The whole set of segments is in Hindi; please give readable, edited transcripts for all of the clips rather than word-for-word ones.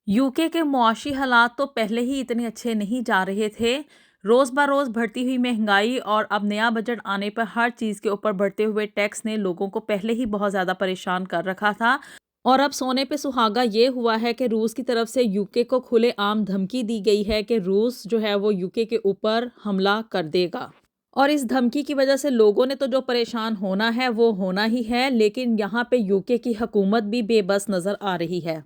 यूके के मुआशी हालात तो पहले ही इतने अच्छे नहीं जा रहे थे। रोज़ बरोज़ बढ़ती हुई महंगाई और अब नया बजट आने पर हर चीज़ के ऊपर बढ़ते हुए टैक्स ने लोगों को पहले ही बहुत ज़्यादा परेशान कर रखा था। और अब सोने पे सुहागा ये हुआ है कि रूस की तरफ से यूके को खुलेआम धमकी दी गई है कि रूस जो है वो यूके के ऊपर हमला कर देगा। और इस धमकी की वजह से लोगों ने तो जो परेशान होना है वो होना ही है, लेकिन यहाँ पे यूके की हुकूमत भी बेबस नज़र आ रही है।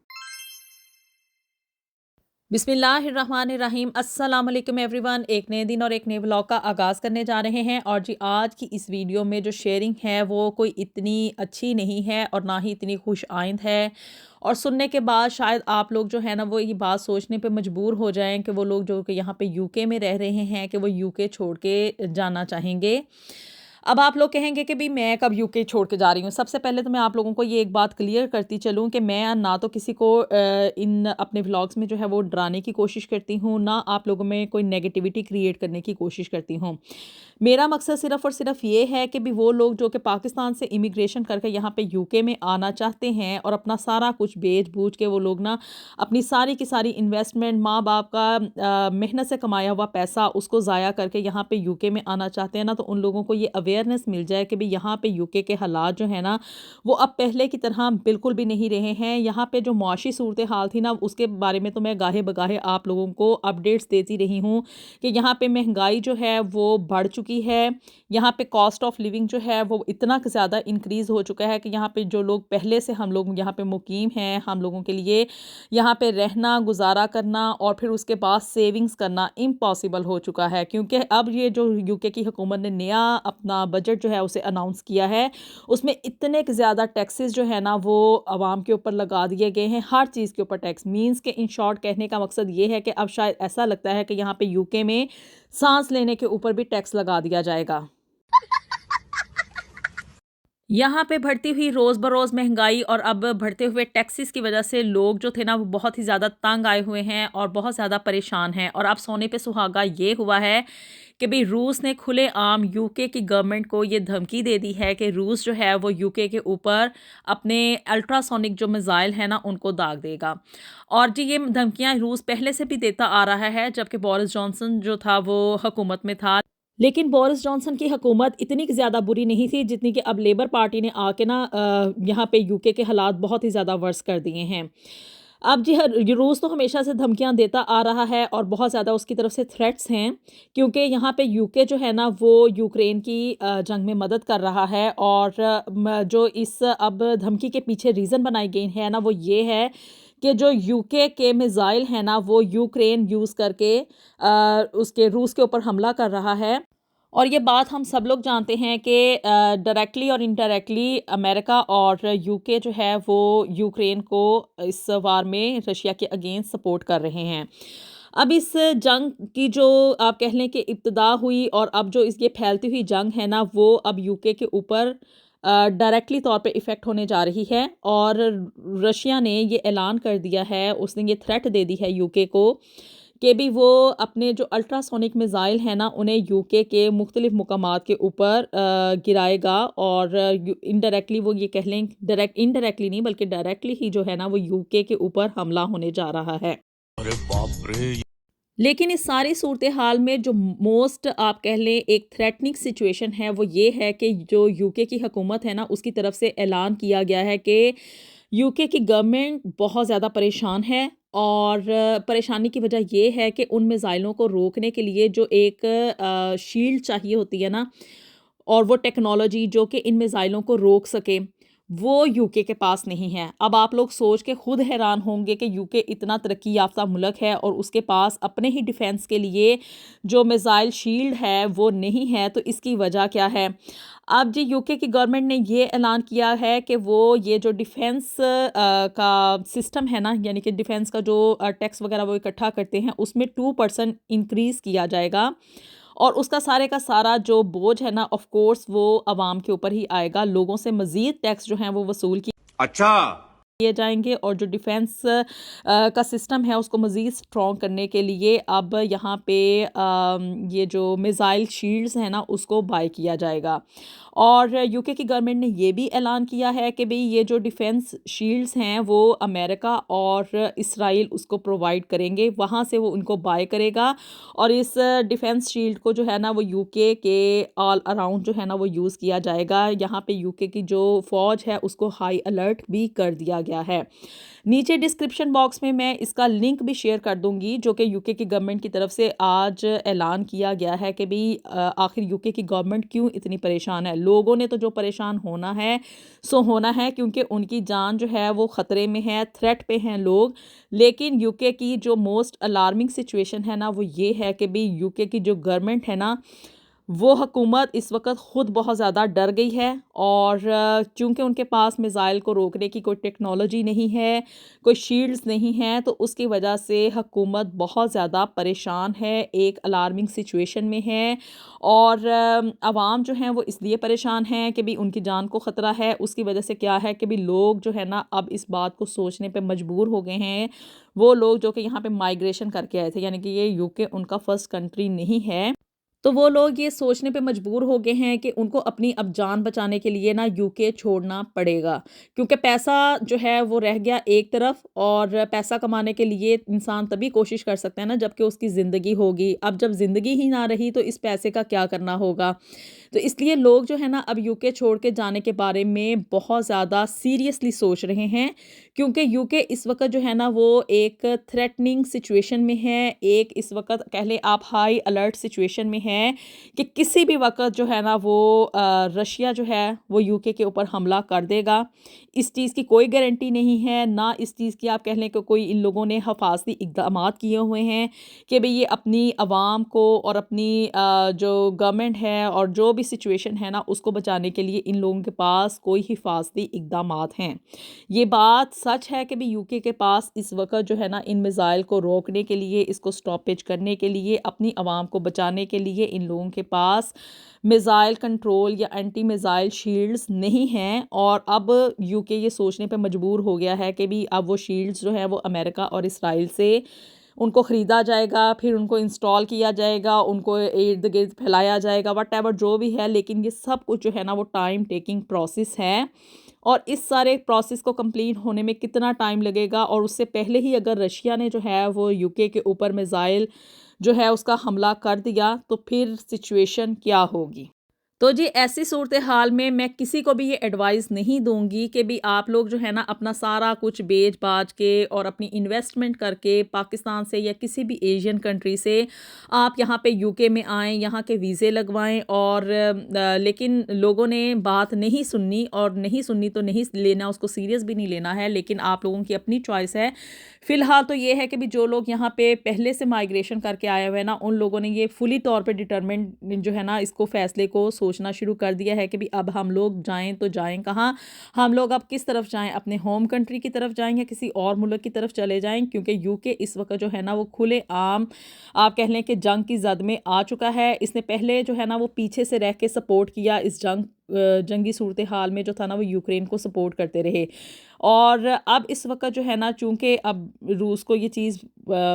बिस्मिल्लाहिर्रहमानिर्रहीम, अस्सलाम वालेकुम एवरीवन। एक नए दिन और एक नए व्लॉग का आगाज़ करने जा रहे हैं। और जी, आज की इस वीडियो में जो शेयरिंग है वो कोई इतनी अच्छी नहीं है और ना ही इतनी खुश आइंद है। और सुनने के बाद शायद आप लोग जो है ना वो ये बात सोचने पे मजबूर हो जाएं कि वो लोग जो कि यहाँ पे यूके में रह रहे हैं कि वो यूके छोड़ के जाना चाहेंगे। अब आप लोग कहेंगे कि भाई मैं कब यूके छोड़ के जा रही हूँ। सबसे पहले तो मैं आप लोगों को ये एक बात क्लियर करती चलूँ कि मैं ना तो किसी को इन अपने व्लॉग्स में जो है वो डराने की कोशिश करती हूँ, ना आप लोगों में कोई नेगेटिविटी क्रिएट करने की कोशिश करती हूँ। मेरा मकसद सिर्फ़ और सिर्फ ये है कि भी वो लोग जो कि पाकिस्तान से इमिग्रेशन करके यहाँ पे यूके में आना चाहते हैं और अपना सारा कुछ बेच-बूझ के वो लोग ना अपनी सारी की सारी इन्वेस्टमेंट, माँ-बाप का मेहनत से कमाया हुआ पैसा उसको ज़ाया करके यहाँ पे यूके में आना चाहते हैं ना, तो उन लोगों को ये अवेयरनेस मिल जाए कि भई यहाँ पे यूके के हालात जो है ना, वो अब पहले की तरह बिल्कुल भी नहीं रहे हैं। यहाँ पे जो मुआशी सूरत-ए-हाल थी ना, उसके बारे में तो मैं गाहे-बगाहे आप लोगों को अपडेट्स देती रही हूँ कि यहाँ पे महँगाई जो है वो बढ़ चुकी है। यहाँ पे कॉस्ट ऑफ लिविंग जो है वो इतना ज़्यादा इंक्रीज़ हो चुका है कि यहाँ पे जो लोग पहले से हम लोग यहाँ पे मुकीम हैं, हम लोगों के लिए यहाँ पे रहना, गुज़ारा करना और फिर उसके बाद सेविंग्स करना इम्पॉसिबल हो चुका है। क्योंकि अब ये जो यूके की हुकूमत ने नया अपना बजट जो है उसे अनाउंस किया है, उसमें इतने क ज़्यादा टैक्सेस जो है ना वो आवाम के ऊपर लगा दिए गए हैं, हर चीज़ के ऊपर टैक्स। मीन्स के इन शॉर्ट कहने का मकसद ये है कि अब शायद ऐसा लगता है कि यहाँ पे यूके में साँस लेने के ऊपर भी टैक्स लगा दिया जाएगा। यहाँ पे बढ़ती हुई रोज़ बरोज़ महंगाई और अब बढ़ते हुए टैक्सेस की वजह से लोग जो थे ना वो बहुत ही ज़्यादा तंग आए हुए हैं और बहुत ज़्यादा परेशान हैं। और अब सोने पे सुहागा ये हुआ है कि भाई रूस ने खुलेआम यूके की गवर्नमेंट को ये धमकी दे दी है कि रूस जो है वो यूके के ऊपर अपने अल्ट्रासोनिक जो मिसाइल है ना उनको दाग देगा। और जी, ये धमकियाँ रूस पहले से भी देता आ रहा है जबकि बोरिस जॉनसन जो था वो हुकूमत में था। लेकिन बोरिस जॉनसन की हुकूमत इतनी ज़्यादा बुरी नहीं थी जितनी कि अब लेबर पार्टी ने आके ना यहाँ पे यूके के हालात बहुत ही ज़्यादा वर्स कर दिए हैं। अब जी ये रूस तो हमेशा से धमकियाँ देता आ रहा है और बहुत ज़्यादा उसकी तरफ से थ्रेट्स हैं, क्योंकि यहाँ पे यूके जो है ना वो यूक्रेन की जंग में मदद कर रहा है। और जो इस अब धमकी के पीछे रीज़न बनाई गई है ना वो ये है कि जो यूके के मिसाइल है ना वो यूक्रेन यूज़ करके उसके रूस के ऊपर हमला कर रहा है। और ये बात हम सब लोग जानते हैं कि डायरेक्टली और इनडायरेक्टली अमेरिका और यूके जो है वो यूक्रेन को इस वार में रशिया के अगेंस्ट सपोर्ट कर रहे हैं। अब इस जंग की जो आप कह लें कि इब्तिदा हुई और अब जो इसकी फैलती हुई जंग है ना वो अब यूके के ऊपर डायरेक्टली तौर पे इफ़ेक्ट होने जा रही है। और रशिया ने ये ऐलान कर दिया है, उसने ये थ्रेट दे दी है यूके को कि भी वो अपने जो अल्ट्रासोनिक मिसाइल हैं ना उन्हें यूके के मुख्तलिफ मुकामात के ऊपर गिराएगा। और इनडायरेक्टली वो ये कह लें, इनडायरेक्टली नहीं बल्कि डायरेक्टली ही जो है ना वो यूके के ऊपर हमला होने जा रहा है। अरे बाप रे! लेकिन इस सारी सूरत हाल में जो मोस्ट आप कह लें एक थ्रेटनिंग सिचुएशन है वो ये है कि जो यूके की हुकूमत है ना उसकी तरफ से ऐलान किया गया है कि यूके की गवर्नमेंट बहुत ज़्यादा परेशान है। और परेशानी की वजह ये है कि उन मिसाइलों को रोकने के लिए जो एक शील्ड चाहिए होती है ना, और वो टेक्नोलॉजी जो कि इन मिसाइलों को रोक सके, वो यूके के पास नहीं है। अब आप लोग सोच के खुद हैरान होंगे कि यूके इतना तरक्की याफ्ता मुल्क है और उसके पास अपने ही डिफेंस के लिए जो मिसाइल शील्ड है वो नहीं है, तो इसकी वजह क्या है? अब जी यूके की गवर्नमेंट ने ये ऐलान किया है कि वो ये जो डिफेंस का सिस्टम है ना, यानी कि डिफेंस का जो टैक्स वगैरह वो इकट्ठा करते हैं उसमें 2% इंक्रीज़ किया जाएगा। और उसका सारे का सारा जो बोझ है ना ऑफ कोर्स वो आवाम के ऊपर ही आएगा। लोगों से मज़ीद टैक्स जो हैं वो वसूल किए अच्छा। किए जाएंगे और जो डिफेंस का सिस्टम है उसको मज़ीद स्ट्रॉन्ग करने के लिए अब यहाँ पे ये जो मिज़ाइल शील्ड्स हैं ना उसको बाय किया जाएगा। और यूके की गवर्नमेंट ने ये भी ऐलान किया है कि भाई ये जो डिफेंस शील्ड्स हैं वो अमेरिका और इसराइल उसको प्रोवाइड करेंगे, वहाँ से वो उनको बाय करेगा। और इस डिफेंस शील्ड को जो है ना वो यूके के ऑल अराउंड जो है ना वो यूज़ किया जाएगा। यहाँ पे यूके की जो फ़ौज है उसको हाई अलर्ट भी कर दिया गया है। नीचे डिस्क्रिप्शन बॉक्स में मैं इसका लिंक भी शेयर कर दूंगी जो कि यूके की गवर्नमेंट की तरफ से आज ऐलान किया गया है कि भाई आखिर यूके की गवर्नमेंट क्यों इतनी परेशान है। लोगों ने तो जो परेशान होना है सो होना है, क्योंकि उनकी जान जो है वो ख़तरे में है, थ्रेट पे हैं लोग। लेकिन यूके की जो मोस्ट अलार्मिंग सिचुएशन है ना वो ये है कि भाई यूके की जो गवर्नमेंट है ना वो हुकूमत इस वक्त ख़ुद बहुत ज़्यादा डर गई है। और चूँकि उनके पास मिज़ाइल को रोकने की कोई टेक्नोलॉजी नहीं है, कोई शील्ड्स नहीं हैं, तो उसकी वजह से हुकूमत बहुत ज़्यादा परेशान है, एक अलार्मिंग सिचुएशन में है। और आवाम जो हैं वो इसलिए परेशान हैं कि भी उनकी जान को ख़तरा है। उसकी वजह से क्या है कि भी लोग जो है ना अब इस बात को सोचने पे मजबूर हो गए हैं। वो लोग जो कि यहाँ पे माइग्रेशन करके आए थे, यानी कि ये यूके उनका फ़र्स्ट कंट्री नहीं है, तो वो लोग ये सोचने पे मजबूर हो गए हैं कि उनको अपनी अब जान बचाने के लिए ना यूके छोड़ना पड़ेगा। क्योंकि पैसा जो है वो रह गया एक तरफ, और पैसा कमाने के लिए इंसान तभी कोशिश कर सकता है ना जबकि उसकी ज़िंदगी होगी। अब जब ज़िंदगी ही ना रही तो इस पैसे का क्या करना होगा। तो इसलिए लोग जो है ना अब यूके छोड़ के जाने के बारे में बहुत ज़्यादा सीरियसली सोच रहे हैं, क्योंकि यूके इस वक्त जो है ना वो एक थ्रेटनिंग सिचुएशन में है। एक इस वक्त कह लें आप हाई अलर्ट सिचुएशन में है कि किसी भी वक्त जो है ना वो रशिया जो है वो यूके के ऊपर हमला कर देगा। इस चीज़ की कोई गारंटी नहीं है, ना इस चीज़ की आप कह लें कि कोई इन लोगों ने हिफाजती इक़दामात किए हुए हैं कि भई ये अपनी आवाम को और अपनी जो गवर्नमेंट है और जो भी सिचुएशन है ना उसको बचाने के लिए इन लोगों के पास कोई हिफाजती इक़दामात हैं। ये बात सच है कि भी यूके के पास इस वक्त जो है ना इन मिज़ाइल को रोकने के लिए, इसको स्टॉपेज करने के लिए, अपनी आवाम को बचाने के लिए इन लोगों के पास मिज़ाइल कंट्रोल या एंटी मिज़ाइल शील्ड्स नहीं हैं। और अब यूके ये सोचने पे मजबूर हो गया है कि भी अब वो शील्ड्स जो है वो अमेरिका और इसराइल से उनको ख़रीदा जाएगा, फिर उनको इंस्टॉल किया जाएगा, उनको इर्द-गिर्द फैलाया जाएगा, व्हाटएवर जो भी है। लेकिन ये सब कुछ जो है ना वो टाइम टेकिंग प्रोसेस है, और इस सारे प्रोसेस को कंप्लीट होने में कितना टाइम लगेगा, और उससे पहले ही अगर रशिया ने जो है वो यूके के ऊपर मिज़ाइल जो है उसका हमला कर दिया तो फिर सिचुएशन क्या होगी। तो जी ऐसी सूरत हाल में मैं किसी को भी ये एडवाइस नहीं दूंगी कि भी आप लोग जो है ना अपना सारा कुछ बेच बाच के और अपनी इन्वेस्टमेंट करके पाकिस्तान से या किसी भी एशियन कंट्री से आप यहाँ पे यूके में आएँ, यहाँ के वीज़े लगवाएं। और लेकिन लोगों ने बात नहीं सुननी, और नहीं सुननी तो नहीं लेना, उसको सीरियस भी नहीं लेना है, लेकिन आप लोगों की अपनी चॉइस है। फ़िलहाल तो ये है कि भी जो लोग यहाँ पे पहले से माइग्रेशन करके आए हुए हैं ना उन लोगों ने ये फुली तौर पे डिटरमिन्ड जो है ना इसको फ़ैसले को सोचना शुरू कर दिया है कि भी अब हम लोग जाएं तो जाएं कहाँ, हम लोग अब किस तरफ जाएं, अपने होम कंट्री की तरफ जाएं या किसी और मुल्क की तरफ चले जाएं। क्योंकि यूके इस वक्त जो है ना वो खुले आम आप कह लें कि जंग की जद में आ चुका है। इसने पहले जो है ना वो पीछे से रह के सपोर्ट किया, इस जंगी सूरत हाल में जो था ना वो यूक्रेन को सपोर्ट करते रहे। और अब इस वक्त जो है ना चूँकि अब रूस को ये चीज़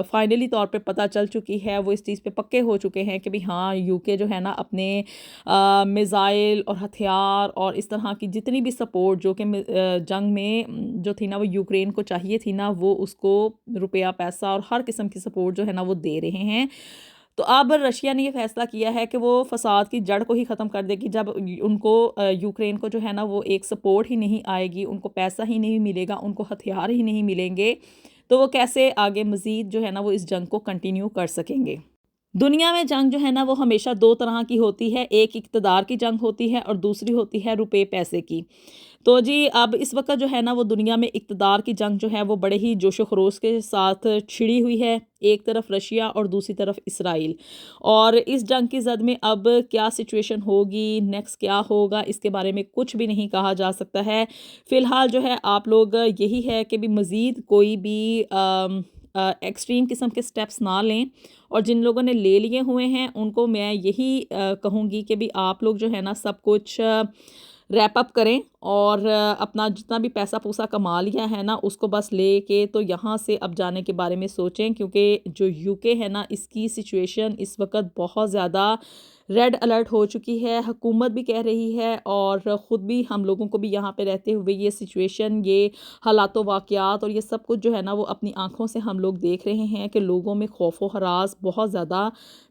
फाइनली तौर पे पता चल चुकी है, वो इस चीज़ पे पक्के हो चुके हैं कि भी हाँ यूके जो है ना अपने मिज़ाइल और हथियार और इस तरह की जितनी भी सपोर्ट जो कि जंग में जो थी ना वो यूक्रेन को चाहिए थी ना वो उसको रुपया पैसा और हर किस्म की सपोर्ट जो है ना वो दे रहे हैं। तो अब रशिया ने ये फैसला किया है कि वो फसाद की जड़ को ही ख़त्म कर देगी। जब उनको यूक्रेन को जो है ना वो एक सपोर्ट ही नहीं आएगी, उनको पैसा ही नहीं मिलेगा, उनको हथियार ही नहीं मिलेंगे, तो वो कैसे आगे मज़ीद जो है ना वो इस जंग को कंटिन्यू कर सकेंगे। दुनिया में जंग जो है ना वो हमेशा दो तरह की होती है, एक इक़्तिदार की जंग होती है और दूसरी होती है रुपए पैसे की। तो जी अब इस वक्त जो है ना वो दुनिया में इक़्तिदार की जंग जो है वो बड़े ही जोशो खरोश के साथ छिड़ी हुई है, एक तरफ रशिया और दूसरी तरफ इसराइल। और इस जंग की जद में अब क्या सिचुएशन होगी, नेक्स्ट क्या होगा, इसके बारे में कुछ भी नहीं कहा जा सकता है। फ़िलहाल जो है आप लोग यही है कि भी मज़ीद कोई भी एक्सट्रीम किस्म के स्टेप्स ना लें, और जिन लोगों ने ले लिए हुए हैं उनको मैं यही कहूँगी कि भी आप लोग जो है ना सब कुछ रैप अप करें और अपना जितना भी पैसा पूसा कमा लिया है ना उसको बस लेके तो यहाँ से अब जाने के बारे में सोचें, क्योंकि जो यूके है ना इसकी सिचुएशन इस वक्त बहुत ज़्यादा रेड अलर्ट हो चुकी है। हुकूमत भी कह रही है और ख़ुद भी हम लोगों को भी यहाँ पे रहते हुए ये सिचुएशन, ये हालात वाक़यात और ये सब कुछ जो है ना वो अपनी आँखों से हम लोग देख रहे हैं कि लोगों में खौफ व हरास बहुत ज़्यादा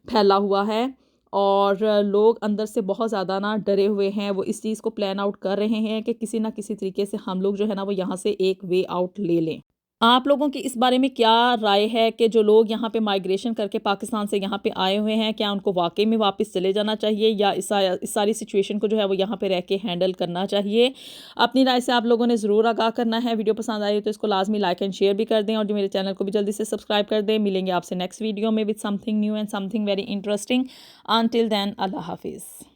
फैला हुआ है और लोग अंदर से बहुत ज़्यादा ना डरे हुए हैं। वो इस चीज़ को प्लान आउट कर रहे हैं कि किसी ना किसी तरीके से हम लोग जो है ना वो यहाँ से एक वे आउट ले लें। आप लोगों की इस बारे में क्या राय है कि जो लोग यहाँ पे माइग्रेशन करके पाकिस्तान से यहाँ पे आए हुए हैं, क्या उनको वाकई में वापस चले जाना चाहिए या इस सारी सिचुएशन को जो है वो यहाँ पे रह के हैंडल करना चाहिए? अपनी राय से आप लोगों ने ज़रूर आगाह करना है। वीडियो पसंद आई तो इसको लाजमी लाइक एंड शेयर भी कर दें और जो मेरे चैनल को भी जल्दी से सब्सक्राइब कर दें। मिलेंगे आपसे नेक्स्ट वीडियो में with something new and something very interesting. Until then, अल्लाह हाफिज़।